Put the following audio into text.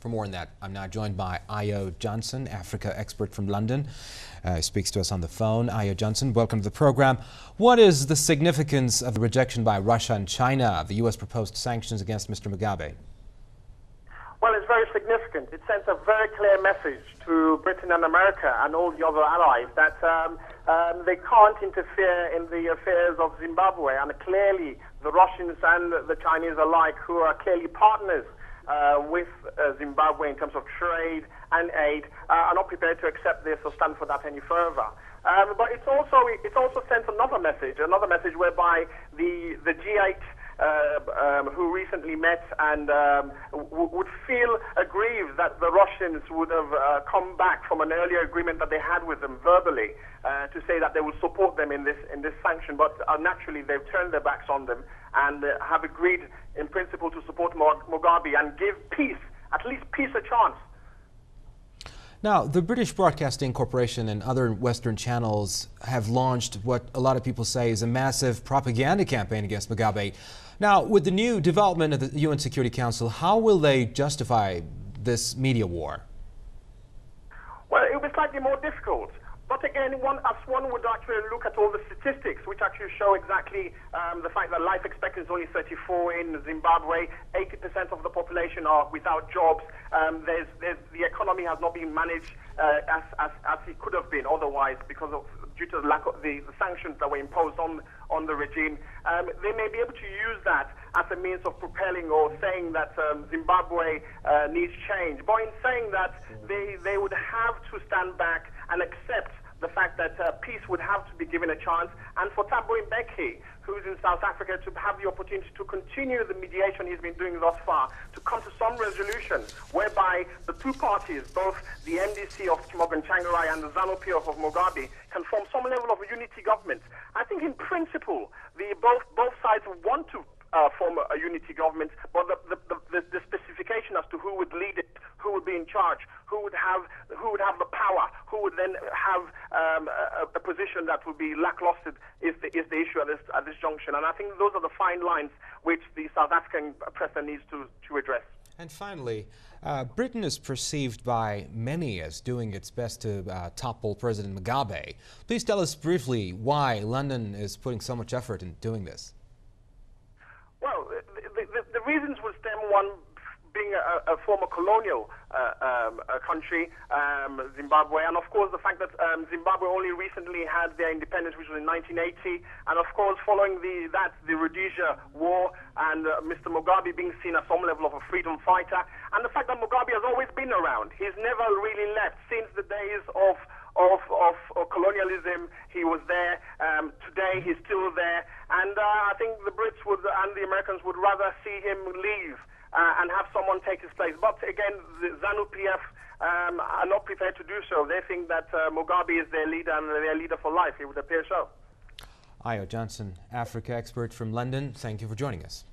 For more on that, I'm now joined by Ayo Jhonson, Africa expert from London. Speaks to us on the phone. Ayo Jhonson, welcome to the program. What is the significance of the rejection by Russia and China of the U.S. proposed sanctions against Mr. Mugabe? Well, it's very significant. It sends a very clear message to Britain and America and all the other allies that they can't interfere in the affairs of Zimbabwe. And clearly, the Russians and the Chinese alike, who are clearly partners with Zimbabwe in terms of trade and aid, are not prepared to accept this or stand for that any further. But it also sends another message whereby the G8 who recently met and would feel aggrieved that the Russians would have come back from an earlier agreement that they had with them verbally to say that they will support them in this sanction, but naturally they've turned their backs on them and have agreed in principle to support Mugabe and give peace, at least peace, a chance. Now, the British Broadcasting Corporation and other Western channels have launched what a lot of people say is a massive propaganda campaign against Mugabe. Now, with the new development of the UN Security Council, how will they justify this media war? Well, it will be slightly more difficult. But again, as one would actually look at all the statistics, which actually show exactly the fact that life expectancy is only 34 in Zimbabwe, 80% of the population are without jobs. The economy has not been managed as it could have been otherwise due to the lack of the sanctions that were imposed on the regime. They may be able to use that as a means of propelling or saying that Zimbabwe needs change. But in saying that, they would have to stand back and accept the fact that peace would have to be given a chance, and for Thabo Mbeki, who's in South Africa, to have the opportunity to continue the mediation he's been doing thus far, to come to some resolution whereby the two parties, both the MDC of Morgan Tsvangirai and the ZANU-PF of Mugabe, can form some level of unity government. I think in principle, both sides want to form a unity government, but the specification as to who would lead it, who would be in charge, who would have the power, who would then have a position that would be lackluster is the issue at this junction. And I think those are the fine lines which the South African president needs to address. And finally, Britain is perceived by many as doing its best to topple President Mugabe. Please tell us briefly why London is putting so much effort in doing this. Well, the reasons would stem, one, being a former colonial country, Zimbabwe, and of course the fact that Zimbabwe only recently had their independence, which was in 1980, and of course following the Rhodesia War, and Mr. Mugabe being seen as some level of a freedom fighter, and the fact that Mugabe has always been around. He's never really left since the days of colonialism. He was there. Today he's still there, and I think the Brits and the Americans would rather see him leave and have someone take his place. But again, the ZANU-PF are not prepared to do so. They think that Mugabe is their leader and their leader for life. It would appear so. Ayo Jhonson, Africa expert from London, thank you for joining us.